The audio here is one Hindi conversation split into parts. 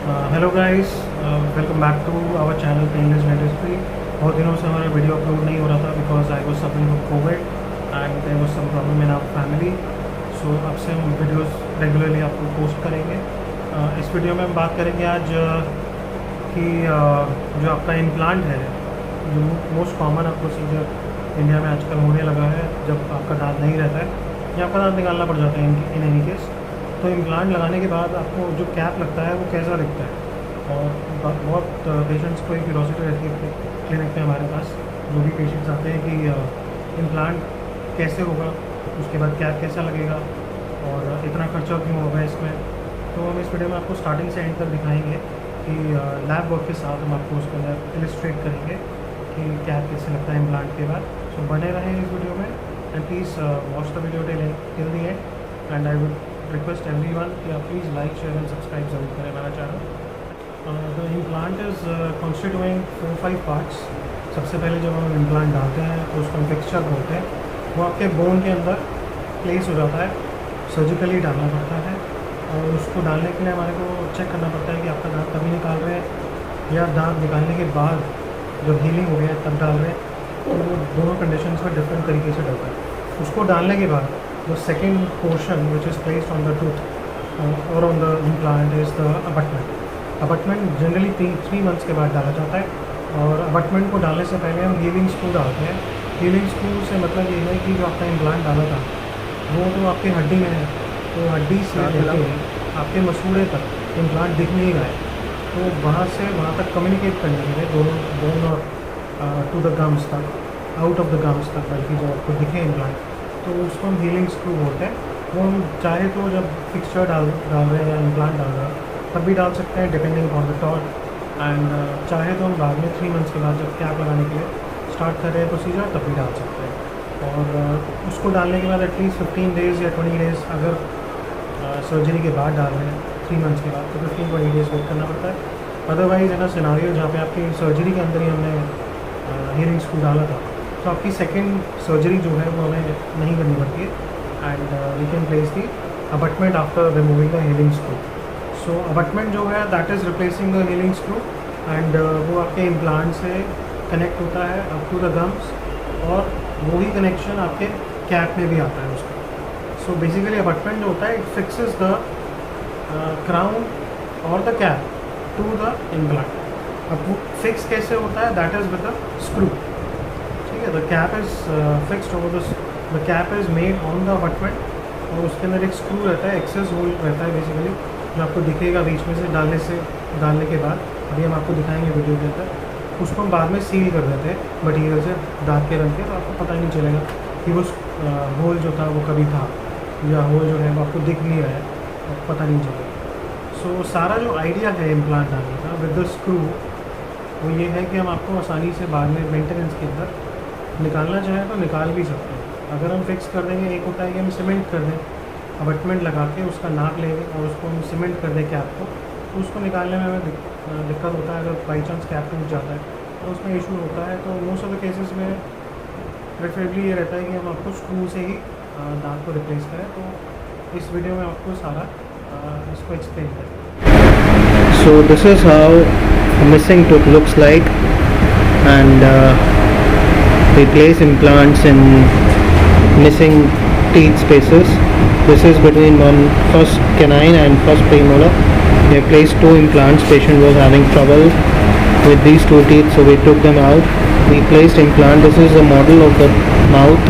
Hello guys, welcome back to our channel painless dentistry. बहुत दिनों से हमारा वीडियो अपलोड नहीं हो रहा था because I was suffering from Covid and there was some problem in our family. So अब से हम वीडियोस रेगुलरली आपको पोस्ट करेंगे। इस वीडियो में हम बात करेंगे आज कि जो आपका इम्प्लांट है, जो मोस्ट कॉमन प्रोसीजर इंडिया में आजकल होने लगा है जब आपका दांत नहीं रहता है या आपका दांत निकालना पड़ जाता है इन एनी केस। तो इम्प्लांट लगाने के बाद आपको जो कैप लगता है वो कैसा दिखता है, और बहुत पेशेंट्स को एक क्यूरोसिटी रहती है क्लिनिक में हमारे पास। जो भी पेशेंट्स आते हैं कि इम्प्लांट कैसे होगा, उसके बाद कैप कैसा लगेगा और इतना खर्चा क्यों होगा इसमें। तो हम इस वीडियो में आपको स्टार्टिंग से एंड तक दिखाएंगे कि लैब वर्क के साथ हम आपको उसके अंदर इलिस्ट्रेट करेंगे कि कैप कैसे लगता है इम्प्लांट के बाद। सो बने रहें इस वीडियो में and please watch the video till the end I would request everyone कि आप please like share and subscribe जरूर करें हमारा channel. The implant is constituting 4-5 parts. सबसे पहले जब हम इम्प्लांट डालते हैं तो उसको हम फिक्सचर बोलते हैं। वो आपके बोन के अंदर प्लेस हो जाता है, सर्जिकली डालना पड़ता है, और उसको डालने के लिए हमारे को चेक करना पड़ता है कि आपका दांत तभी निकाल रहे हैं या दांत निकालने के बाद जब हीलिंग हो गया तब डाल रहे हैं। तो वो दोनों कंडीशंस में डिफरेंट तरीके से डलता है। उसको डालने के बाद the second portion which is placed on the tooth or on the implant is the abutment. Abutment generally 3 months के बाद डाला जाता है, और abutment को डालने से पहले हम हीलिंग स्क्रू डालते हैं। हीलिंग स्क्रू से मतलब ये है कि जो आपका इम्प्लांट डाला था वो तो आपकी हड्डी में है, तो हड्डी से लेके आपके मसूड़े तक इम्प्लांट दिख नहीं रहा है। तो वहाँ से वहाँ तक कम्युनिकेट करने के लिए दोनों बोन और टू द गम्स तक, आउट ऑफ द गम्स तक, बल्कि जो आपको दिखे इम्प्लांट, तो उसको हम हीलिंग स्क्रू बोलते हैं। वो हम चाहे तो जब फिक्सचर डाल रहे हैं या इम्प्लांट डाल रहे हैं तब भी डाल सकते हैं depending on the taught, and चाहे तो हम बाद में 3 months के बाद जब कैप लगाने के लिए स्टार्ट कर रहे हैं प्रोसीजर तब भी डाल सकते हैं। और उसको डालने के बाद एटलीस्ट 15 days या 20 days, अगर सर्जरी के बाद डाल रहे हैं 3 months के बाद, तो 15-20 days वेट करना पड़ता है। अदरवाइज़ है ना सिनारियो जहाँ पे आपकी सर्जरी के अंदर ही हमने हीलिंग स्क्रू डाला था, तो आपकी सेकेंड सर्जरी जो है वो हमें नहीं करनी पड़ती है, and we can place the abutment after removing the healing screw. So abutment जो है that is replacing the healing screw, and वो आपके इम्प्लांट से कनेक्ट होता है अप टू द गम्स, और वही कनेक्शन आपके कैप में भी आता है उसका। सो बेसिकली अबटमेंट जो होता है इट फिक्सेस द क्राउन और the cap to the implant. अब वो फिक्स कैसे होता है, that is with the screw. The cap is fixed over the cap is made on the abutment, और उसके अंदर एक स्क्रू रहता है, एक्सेस होल रहता है बेसिकली, जो आपको दिखेगा बीच में से डालने के बाद। अभी हम आपको दिखाएंगे वीडियो के अंदर। उसको हम बाद में सील कर देते हैं मटीरियल से दांत के रंग के, तो आपको पता ही नहीं चलेगा कि वो होल जो था वो कभी था, या होल जो है वो आपको दिख नहीं रहा है, आपको पता नहीं चलेगा। सो सारा जो आइडिया है इम्प्लांट डालने का विद द स्क्रू, वो ये है कि हम आपको आसानी से बाद में मेंटेनेंस के अंदर निकालना चाहें तो निकाल भी सकते हैं। अगर हम फिक्स कर देंगे, एक होता है कि हम सीमेंट कर दें, अबटमेंट लगा के उसका नाप लेंगे और उसको हम सीमेंट कर दें कैप को, तो उसको निकालने में हमें दिक्कत होता है। अगर बाई चांस कैप टूट जाता है तो उसमें इशू होता है। तो मोस्ट ऑफ द केसेस में प्रेफरेबली ये रहता है कि हम आपको स्क्रू से ही दांत को रिप्लेस करें। तो इस वीडियो में आपको सारा इसको एक्सप्लेन करें। So this is how a missing tooth looks like, and we place implants in missing teeth spaces. This is between first canine and first premolar. We have placed 2 implants. Patient was having trouble with these 2 teeth, so we took them out. We placed implant. This is a model of the mouth,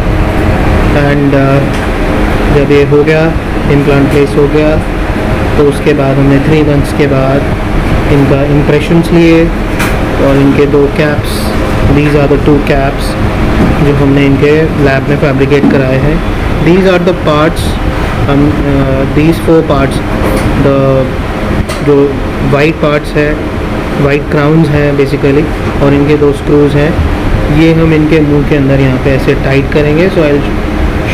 and जब ये हो गया, इम्प्लांट प्लेस हो गया, तो उसके बाद हमने 3 months के बाद इनका इम्प्रेशंस लिए, और इनके 2 caps, these are the 2 caps जो हमने इनके लैब में फैब्रिकेट कराए हैं। These are the parts, these 4 parts, the जो वाइट पार्ट्स है, वाइट क्राउन्स हैं बेसिकली, और इनके 2 स्क्रूज हैं। ये हम इनके मुंह के अंदर यहाँ पे ऐसे टाइट करेंगे। सो आई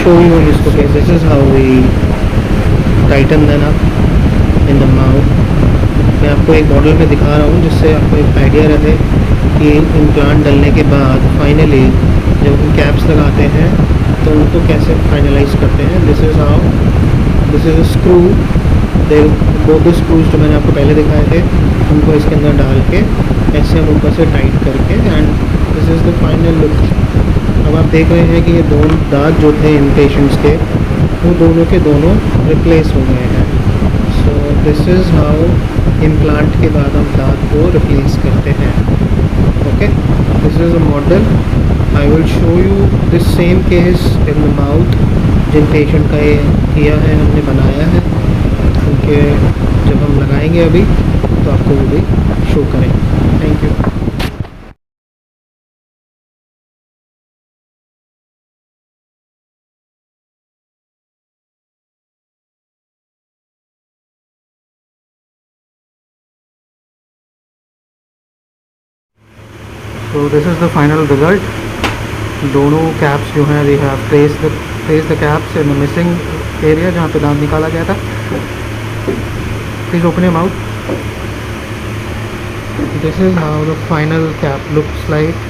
शो यू इसको कैसे। This is how we tighten them up in the mouth. मैं आपको एक मॉडल में दिखा रहा हूँ जिससे आपको एक आइडिया रहे कि इम्प्लांट डलने के बाद फाइनली जब हम कैप्स लगाते हैं तो उनको कैसे फाइनलाइज करते हैं। This is how this is a screw, they both the screws जो मैंने आपको पहले दिखाए थे उनको इसके अंदर डाल के ऐसे हम ऊपर से टाइट करके, and this is the final look. अब आप देख रहे हैं कि ये दोनों दांत जो थे इन पेशेंट्स के, वो दोनों के दोनों रिप्लेस हो गए हैं। So this is how implant के बाद हम दांत को रिप्लेस करते हैं। Okay, this is a model. I will show you this same case in the mouth. जिन पेशेंट का ये किया है, हमने बनाया है, उनके जब हम लगाएंगे अभी तो आपको वो भी शो करेंगे। Thank you. So this is the final result. दोनों कैप्स जो हैं, we have place the caps in the missing area जहाँ पे दांत निकाला गया था। Please open your mouth. This is how the final cap looks like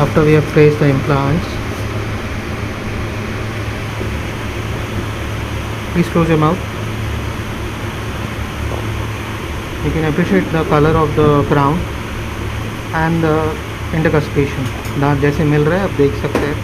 after we have placed the implants. Please close your mouth. You can appreciate the color of the crown and the intercuspation. दांत जैसे मिल रहा है आप देख सकते हैं।